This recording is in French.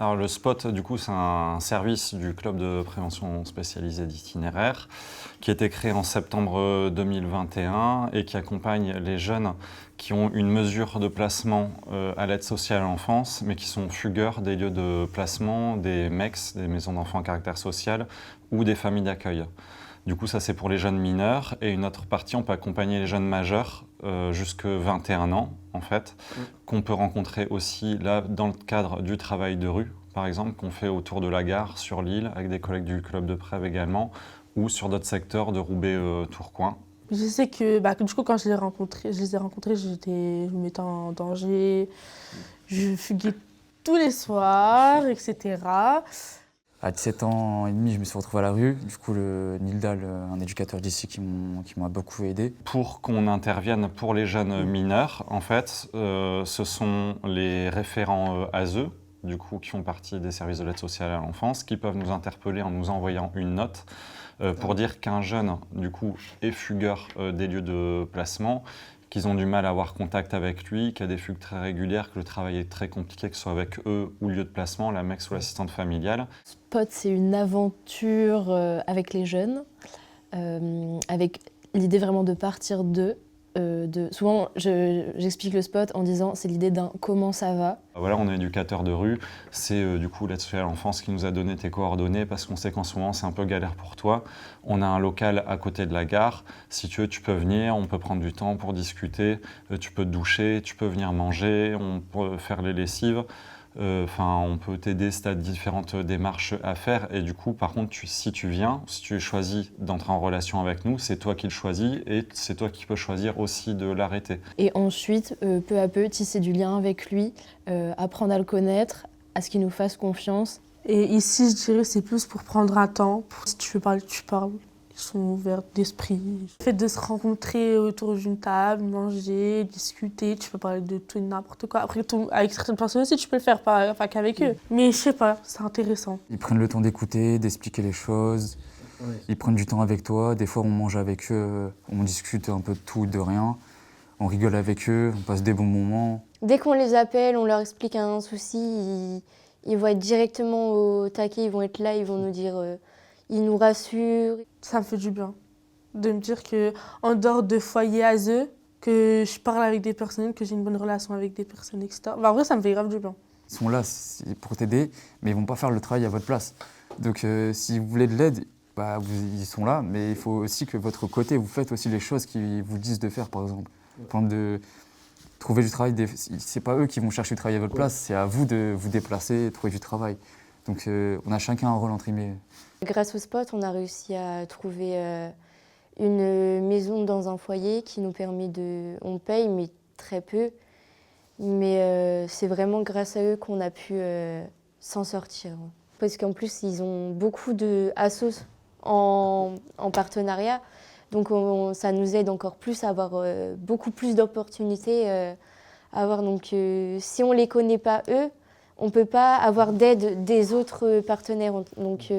Alors le SPOT, du coup, c'est un service du club de prévention spécialisée d'itinéraire qui a été créé en septembre 2021 et qui accompagne les jeunes qui ont une mesure de placement à l'aide sociale à l'enfance, mais qui sont fugueurs des lieux de placement, des MEX, des maisons d'enfants à caractère social, ou des familles d'accueil. Du coup, ça c'est pour les jeunes mineurs, et une autre partie, on peut accompagner les jeunes majeurs jusqu'à 21 ans, en fait, qu'on peut rencontrer aussi là dans le cadre du travail de rue, par exemple, qu'on fait autour de la gare, sur l'île, avec des collègues du club de Prèves également, ou sur d'autres secteurs de Roubaix-Tourcoing. Je sais que du coup, quand je les ai rencontrés, je me mettais en danger, je fuguais tous les soirs, etc. À 17 ans et demi, je me suis retrouvé à la rue. Du coup, le Nildal, un éducateur d'ici qui m'a beaucoup aidé. Pour qu'on intervienne pour les jeunes mineurs, en fait, ce sont les référents ASE, du coup, qui font partie des services de l'aide sociale à l'enfance, qui peuvent nous interpeller en nous envoyant une note pour dire qu'un jeune, du coup, est fugueur des lieux de placement, qu'ils ont du mal à avoir contact avec lui, qu'il y a des fugues très régulières, que le travail est très compliqué, que ce soit avec eux ou le lieu de placement, la MEX ou l'assistante familiale. SPOT, c'est une aventure avec les jeunes, avec l'idée vraiment de partir d'eux. Souvent, j'explique le SPOT en disant c'est l'idée d'un comment ça va. Voilà, on est éducateur de rue, c'est du coup l'aide sociale à l'enfance qui nous a donné tes coordonnées parce qu'on sait qu'en ce moment c'est un peu galère pour toi. On a un local à côté de la gare, si tu veux tu peux venir, on peut prendre du temps pour discuter, tu peux te doucher, tu peux venir manger, on peut faire les lessives. On peut t'aider si tu as différentes démarches à faire. Et du coup, par contre, si tu viens, si tu choisis d'entrer en relation avec nous, c'est toi qui le choisis et c'est toi qui peux choisir aussi de l'arrêter. Et ensuite, peu à peu, tisser du lien avec lui, apprendre à le connaître, à ce qu'il nous fasse confiance. Et ici, je dirais, c'est plus pour prendre un temps. Si tu veux parler, tu parles. Ils sont ouverts d'esprit. Le fait de se rencontrer autour d'une table, manger, discuter, tu peux parler de tout et n'importe quoi. Après, avec certaines personnes aussi, tu peux le faire, pas qu'avec eux. Mais je sais pas, c'est intéressant. Ils prennent le temps d'écouter, d'expliquer les choses. Ils prennent du temps avec toi. Des fois, on mange avec eux, on discute un peu de tout, de rien. On rigole avec eux, on passe des bons moments. Dès qu'on les appelle, on leur explique un souci, ils vont être directement au taquet, ils vont être là, ils vont nous dire, ils nous rassurent. Ça me fait du bien de me dire qu'en dehors de foyer à eux, que je parle avec des personnes, que j'ai une bonne relation avec des personnes, etc. En vrai, ça me fait grave du bien. Ils sont là pour t'aider, mais ils vont pas faire le travail à votre place. Donc si vous voulez de l'aide, ils sont là, mais il faut aussi que votre côté, vous faites aussi les choses qu'ils vous disent de faire, par exemple. Par exemple, de trouver du travail, c'est pas eux qui vont chercher du travail à votre place, c'est à vous de vous déplacer et trouver du travail. Donc on a chacun un rôle entre guillemets. Grâce au SPOT, on a réussi à trouver une maison dans un foyer qui nous permet de... On paye, mais très peu. Mais c'est vraiment grâce à eux qu'on a pu s'en sortir. Parce qu'en plus, ils ont beaucoup d'assos en partenariat. Donc ça nous aide encore plus à avoir beaucoup plus d'opportunités. Donc si on ne les connaît pas eux, on ne peut pas avoir d'aide des autres partenaires. Donc